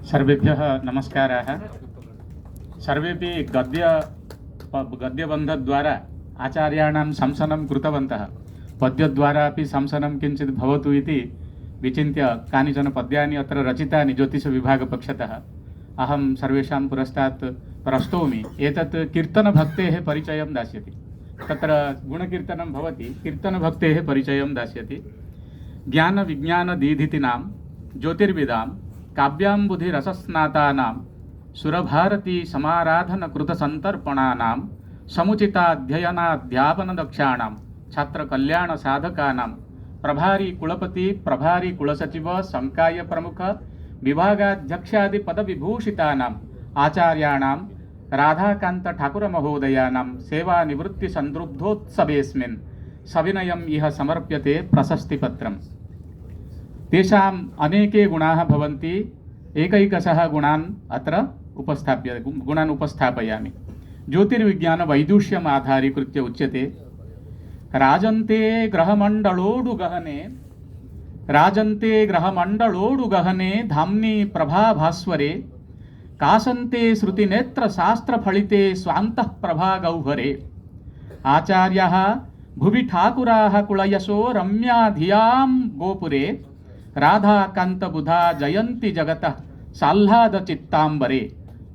सर्वेभ्यः नमस्काराः। सर्वेपि गद्यबन्धद्वारा आचार्याणां शंसनं कृतवन्तः। पद्यद्वारा अपि शंसनं किञ्चित् भवतु इति विचिन्त्य कानिचन पद्यानि अत्र रचितानि ज्योतिषविभागपक्षतः। अहं सर्वेषां पुरस्तात् प्रस्तौमि। एतत् कीर्तनभक्तेः परिचयं दास्यति। तत्र गुणकीर्तनं भवति, कीर्तनभक्तेः परिचयं दास्यति। ज्ञानविज्ञानदीधितीनां ज्योतिर्विदां काव्याम्बुधिरसस्नातानां सुरभारती समाराधनकृतसन्तर्पणानां समुचिताध्ययनाध्यापनदक्षाणां छात्रकल्याणसाधकानां प्रभारी कुलपति प्रभारी कुलसचिव संकाय प्रमुख विभागाध्यक्षादि पदविभूषितानाम् आचार्याणां राधाकान्त ठाकुर महोदयानां सेवानिवृत्तिसन्दृब्धोत्सवेऽस्मिन् सविनयम् इह समर्प्यते प्रशस्तिपत्रम्। तेषाम् अनेके गुणाः भवन्ति। एकैकशः गुणान् अत्र उपस्थापयामि। ज्योतिर्विज्ञानवैदुष्यम् आधारीकृत्य उच्यते। राजन्ते ग्रहमण्डलोडुगहने धाम्नि प्रभाभास्वरे कासन्ते श्रुतिनेत्रशास्त्रफलिते स्वान्तः प्रभागौहरे आचार्याः भुवि ठाकुराः कुलयशो रम्या धियां गोपुरे राधाकान्तबुधा जयन्ति जगतः साह्लादचित्ताम्बरे।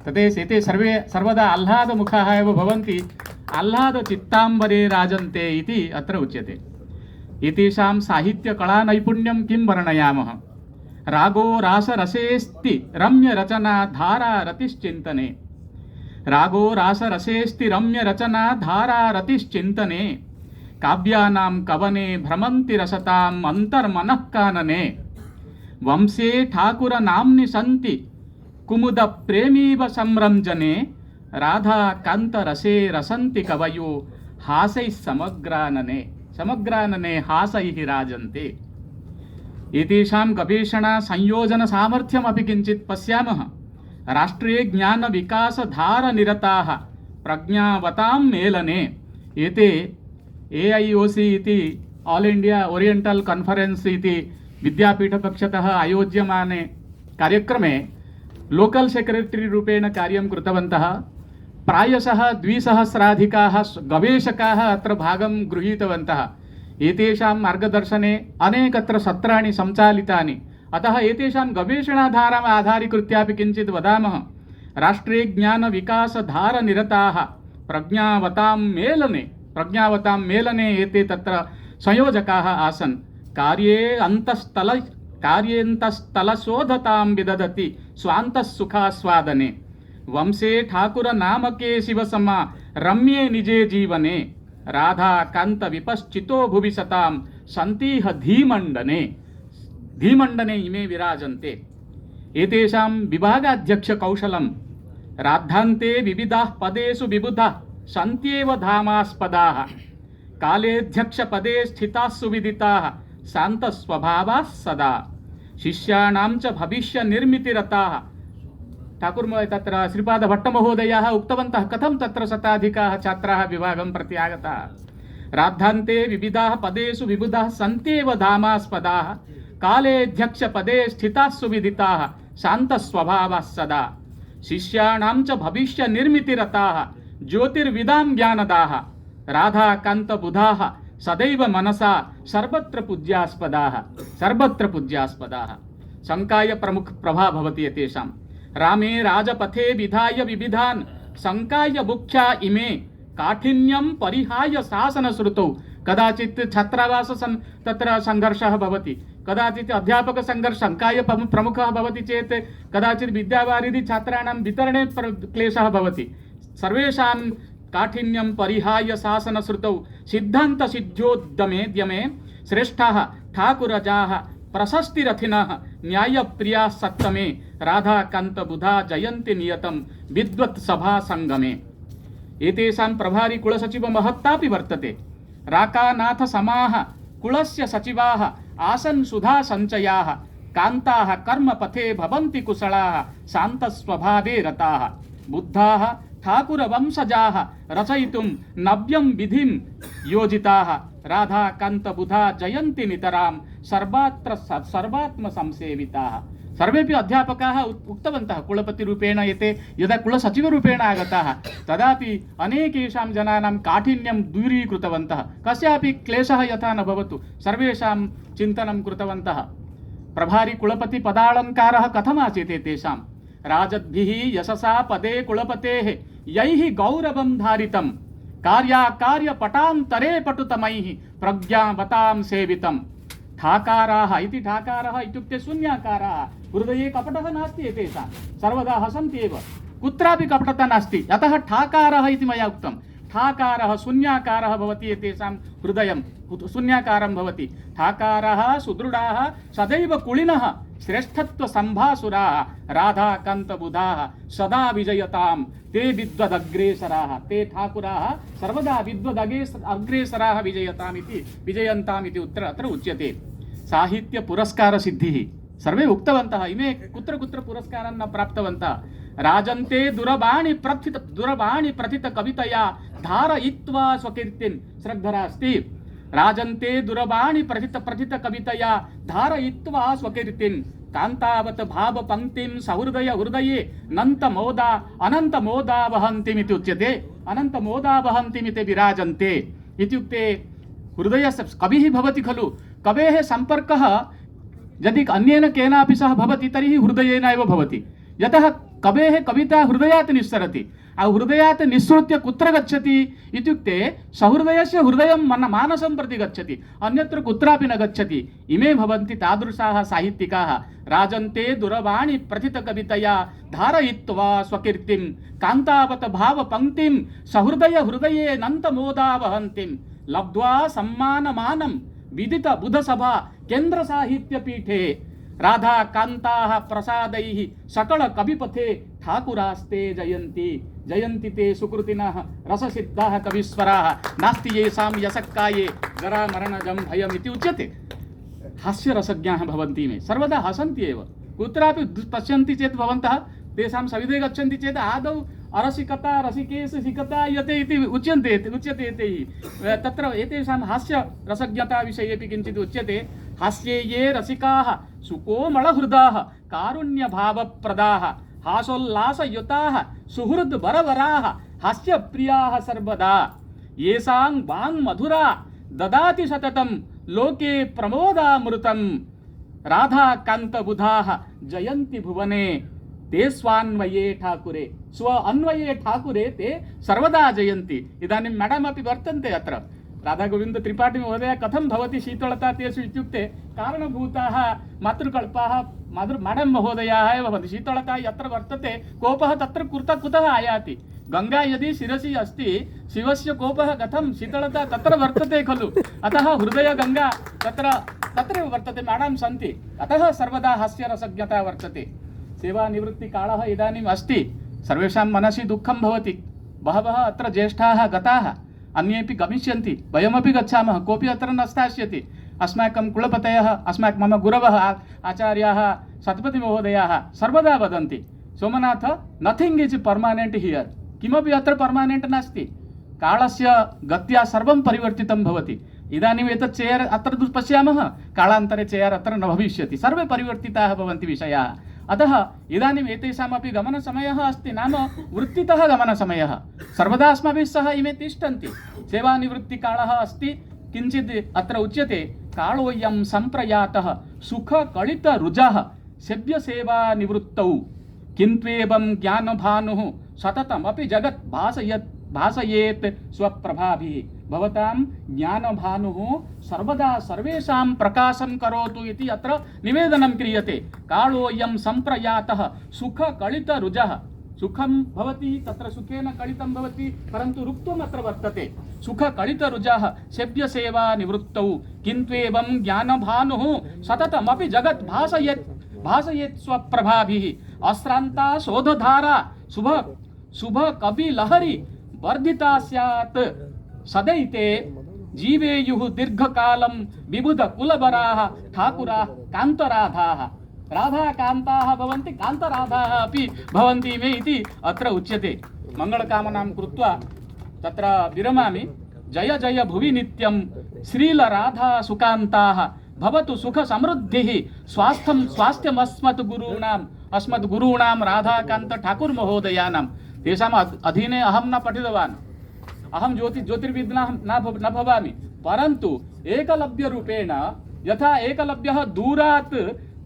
तते सर्वदा आह्लादमुखाः एव भवन्ति। आह्लादचित्ताम्बरे राजन्ते इति अत्र उच्यते। एतेषां साहित्यकलानैपुण्यं किं वर्णयामः। रागो रासरसेस्ति रम्यरचना धारारतिश्चिन्तने। रागो रासरसेस्ति रम्यरचना धारारतिश्चिन्तने काव्यानां कवने भ्रमन्ति रसताम् अन्तर्मनः कानने। वंशे ठाकुर नाम्नि सन्ति कुमुद प्रेमीव संरञ्जने राधा कान्त रसे रसन्ति कवयो हासैः समग्रानने हासैः राजन्ते। एतेषां गवेषणा संयोजन सामर्थ्यमपि किञ्चित् पश्यामः। राष्ट्रीय ज्ञान विकास धार निरताः प्रज्ञावतां मेलने। एते AIOC इति ऑल इंडिया ओरिएंटल कॉन्फरेंस इति विद्यापीठपक्षतः आयोज्यमाने कार्यक्रमे लोकल सेक्रेटरी रूपेण कार्यं कृतवन्तः। प्रायशः 200 गवेषकाः अत्र भागं गृहीतवन्तः। एतेषां मार्गदर्शने अनेकत्र सत्राणि सञ्चालितानि। अतः एतेषां गवेषणाधाराम् आधारीकृत्यापि किञ्चित् वदामः। राष्ट्रीय ज्ञान विकास धार निरताः प्रज्ञावतां मेलने एते तत्र संयोजकाः आसन्। कार्येऽन्तस्तलशोधतां विदधति स्वान्तः सुखास्वादने। वंशे ठाकुर नामके शिवसमा रम्ये निजे जीवने राधा कान्त विपश्चितो भुवि सतां सन्तीह धीमण्डने इमे विराजन्ते। एतेषां विभागाध्यक्ष कौशलं राद्धान्ते विविधाः पदेषु विबुधाः सन्त्येव धामास्पदाः कालेऽध्यक्ष पदे स्थिताः सुविदिताः शान्तस्वभावाः सदा शिष्याणां च भविष्य निर्मितिरताः। ठाकुर तत्र श्रीपाद भट्टमहोदयाः उक्तवन्तः कथं तत्र शताधिकाः छात्राः विभागं प्रति आगताः। राद्धान्ते विविधाः पदेषु विबुधाः सन्त्येव धामास्पदाः कालेऽध्यक्ष पदे स्थिताः सुविदिताः शान्तस्वभावाः सदा शिष्याणां च भविष्य निर्मितिरताः ज्योतिर्विदां ज्ञानदाः राधाकान्तबुधाः सदैव मनसा सर्वत्र पूज्यास्पदाः। संकाय प्रमुख प्रभा भवति एतेषां। रामे राजपथे विधाय विविधान् संकाय मुख्या इमे काठिन्यं परिहाय शासनश्रुतौ। कदाचित् छात्रावास तत्र संघर्षः भवति, कदाचित् अध्यापक संकाय प्रमुखः भवति चेत् कदाचित् विद्यावारिधि छात्राणां वितरणे क्लेशः भवति। सर्वेषां काठिन्यं परिहाय शासनश्रुतौ सिद्धान्त सिद्ध्योद्यमे श्रेष्ठाः ठाकुरजाः प्रशस्तिरथिनः न्यायप्रियाः सत्तमे राधाकान्त बुधा जयन्ति नियतं विद्वत् सभा संगमे। एतेषां प्रभारी कुलसचिव महत्तापि वर्तते। राकानाथ समाः कुलस्य सचिवाः आसन् सुधा संचयाः कान्ताः कर्मपथे भवन्ति कुशलाः शान्तस्वभावे रताः बुद्धाः ठाकुर वंशजाः रचयितुं नव्यं विधिं योजिताः राधाकान्त बुधा जयन्ति नितरां सर्वात्म संसेविताः सर्वेपि अध्यापकाः उक्तवन्तः कुलपतिरूपेण एते यदा कुलसचिवरूपेण आगताः तदापि अनेकेषां जनानां काठिन्यं दूरीकृतवन्तः। कस्यापि क्लेशः यथा न भवतु सर्वेषां चिन्तनं कृतवन्तः। प्रभारी कुलपति पदालङ्कारः कथमासीत् तेषां? राजद्भिः यशसा पदे कुलपतेः यैः गौरवं धारितं कार्याकार्यपटान्तरे पटुतमैः प्रज्ञावतां सेवितं। ठाकाराः इति ठाकाराः इत्युक्ते शून्याकाराः। हृदये कपटः नास्ति एतेषां, सर्वदा हसन्ति एव, कुत्रापि कपटता नास्ति। अतः ठाकाराः इति मया उक्तं। ठाकारः शून्याकारः भवति, एतेषां हृदयं शून्याकारं भवति। ठाकाराः सुदृढाः सदैव कुलिनः श्रेष्ठत्वसम्भासुराः राधाकान्तबुधाः सदा विजयतां ते विद्वदग्रेसराः। ते ठाकुराः सर्वदा विद्वदग्रेसराः विजयताम् इति विजयन्ताम् इति अत्र उच्यते। साहित्य पुरस्कार सिद्धिः सर्वे उक्तवन्तः। इमे कुत्र कुत्र पुरस्कारान् न प्राप्तवन्तः। राजन्ते दुरबाणि प्रथित कवितया धारयित्वा स्वकीर्तिं। श्रद्धरा अस्ति। राजन्ते दुरबाणि प्रथित कवितया धारयित्वा स्वकीर्तिं कान्तावत भाव पंक्तिं सहृदय हृदये अनंत मोदा वहन्तिम् इति उच्यते। अनंत मोदा वहन्तिम् इति विराजन्ते इत्युक्ते हृदयस्य कविः भवति खलु। कवेः सम्पर्कः यदि अन्येन केनापि सह भवति तर्हि हृदयेन एव भवति। यतः कवेः कविता हृदयात् निस्सरति। हृदयात् निःसृत्य कुत्र गच्छति इत्युक्ते सहृदयस्य हृदयं मानसं प्रति गच्छति, अन्यत्र कुत्रापि न गच्छति। इमे भवन्ति तादृशाः साहित्यिकाः। राजन्ते दुरवाणि प्रथित कवितया धारयित्वा स्वकीर्तिं कान्तावत भाव पंक्तिं सहृदय हृदये नन्तमोदा वहन्तिं लब्ध्वा सम्मानमानं विदित बुधसभा केन्द्र साहित्यपीठे राधा कान्ताः प्रसादैः सकल कविपथे ठाकुरास्ते जयन्ति। जयन्ति ते सुकृतिनः रससिद्धाः कवीश्वराः नास्ति येषां यशक्काये जरामरणजं भयम् इति उच्यते। हास्यरसज्ञाः भवन्ति इमे, सर्वदा हसन्ति एव। कुत्रापि पश्यन्ति चेत् भवन्तः तेषां सविधे गच्छन्ति चेत् आदौ अरसिकता रसिकेश सिकता यते इति उच्यते एतैः। तत्र एतेषां हास्यरसज्ञता विषयेपि किञ्चित् उच्यते। हास्ये ये रसिकाः सुकोमलहृदाः कारुण्यभावप्रदाः हासोल्लासयुताः सुहृद् बरवराः हास्यप्रियाः सर्वदा येषां वाङ्मधुरा ददाति सततं लोके प्रमोदामृतं राधाकान्तबुधाः जयन्ति भुवने ते स्वान्वये ठाकुरे। स्व अन्वये ठाकुरे ते सर्वदा जयन्ति। इदानीं मैडम् अपि वर्तन्ते अत्र। राधागोविन्द त्रिपाठी महोदय कथं भवति शीतलता तेषु इत्युक्ते कारणभूताः मातृकल्पाः मैडम् महोदयाः एव भवन्ति। शीतलता यत्र वर्तते कोपः तत्र कुतः आयाति। गंगा यदि शिरसि अस्ति शिवस्य कोपः कथं शीतलता तत्र वर्तते खलु। अतः हृदय गंगा तत्र वर्तते। मैडम् सन्ति, अतः सर्वदा हास्यरसज्ञता वर्तते। सेवानिवृत्तिकालः इदानीम् अस्ति। सर्वेषां मनसि दुःखं भवति। बहवः अत्र ज्येष्ठाः गताः, अन्येपि गमिष्यन्ति, वयमपि गच्छामः, कोऽपि अत्र न स्थास्यति। अस्माकं कुलपतयः मम गुरवः आचार्याः सत्पतिमहोदयाः सर्वदा वदन्ति, Somnath nothing is permanent here. किमपि अत्र पर्मानेंट नास्ति। कालस्य गत्या सर्वं परिवर्तितं भवति। इदानीम् एतत् चेयर अत्र पश्यामः, कालान्तरे चेयर अत्र न भविष्यति। सर्वे परिवर्तिताः भवन्ति विषयाः। अतः इदानीम् एतेषामपि गमनसमयः अस्ति, नाम वृत्तितः गमनसमयः। सर्वदा अस्माभिः सह इमे तिष्ठन्ति। सेवानिवृत्तिकालः अस्ति। किञ्चित् अत्र उच्यते, कालोऽयं सम्प्रयातः सुखकलितरुजः सेव्यसेवानिवृत्तौ किन्त्वेवं ज्ञानभानुः सततमपि जगत् भासयेत् स्वप्रभाभिः। भवतां ज्ञानभानुः सर्वदा सर्वेषां प्रकाशं करोतु इति अत्र निवेदनं क्रियते। कालोऽयं सम्प्रयातः सुखकलितरुजः। सुखं भवति, तत्र सुखेन कलितं भवति, परन्तु रुक्त्वम् अत्र वर्तते। सुखकलितरुजः सेव्यसेवानिवृत्तौ किन्त्वेवं ज्ञानभानुः सततमपि जगत् भासयेत् स्वप्रभाभिः। अश्रान्ता शोधधारा शुभ कविलहरी वर्धिता स्यात् सदैते जीवेयुः दीर्घकालं विबुध कुलबराः ठाकुराः कान्तराधाः। राधाकान्ताः भवन्ति, कान्तराधाः अपि भवन्ति इमे इति अत्र उच्यते। मङ्गलकामनां कृत्वा तत्र विरमामि। जय जय भुवि नित्यं श्रीलराधा सुकान्ताः भवतु सुख समृद्धिः अस्मद्गुरूणां राधाकान्त ठाकुर महोदयानां तेषाम् अधीने अहं न पठितवान्, अहं ज्योतिर्विद्ना न भवामि, परन्तु एकलव्यरूपेण यथा एकलव्यः दूरात्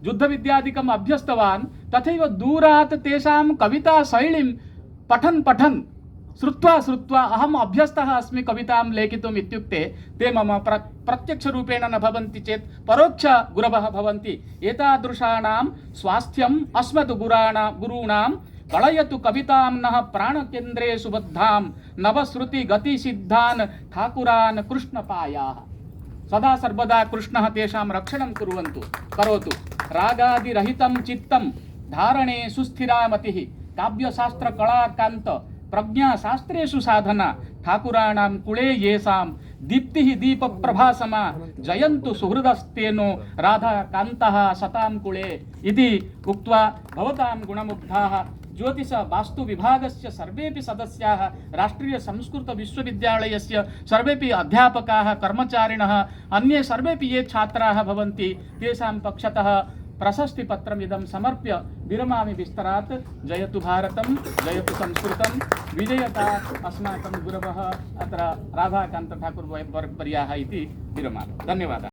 युद्धविद्यादिकम् अभ्यस्तवान् तथैव दूरात् तेषां कविताशैलीं पठन् श्रुत्वा अहम् अभ्यस्तः अस्मि कवितां लेखितुम् इत्युक्ते ते मम प्रत्यक्षरूपेण न भवन्ति चेत् परोक्ष गुरवः भवन्ति। एतादृशानां स्वास्थ्यम् गुरूणां कलयतु कवितां नः प्राणकेन्द्रे सुबद्धां नवश्रुति गतिसिद्धान् ठाकुरान् कृष्णपायाः। सदा सर्वदा कृष्णः तेषां रक्षणं करोतु। रागादिरहितं चित्तं धारणे सुस्थिरा मतिः काव्यशास्त्र कलाकान्त प्रज्ञाशास्त्रेषु साधना ठाकुराणां कुले येषां दीप्तिः दीपप्रभासमा जयन्तु सुहृदस्तेनो राधाकान्तः सतां कुले इति उक्त्वा भवतां गुणमुग्धाः ज्योतिष वास्तु विभागस्य सर्वेपि सदस्याः राष्ट्रीय संस्कृत विश्वविद्यालयस्य सर्वेपि अध्यापकाः कर्मचारिणः अन्ये सर्वेपि ये छात्राः भवन्ति तेषां पक्षतः प्रशस्तिपत्रमिदं समर्प्य विरमामि विस्तरात्। जयतु भारतं, जयतु संस्कृतं, विजयता अस्माकं गुरवः अत्र राधाकान्त ठाकुर वर्याः इति विरमामि। धन्यवादः।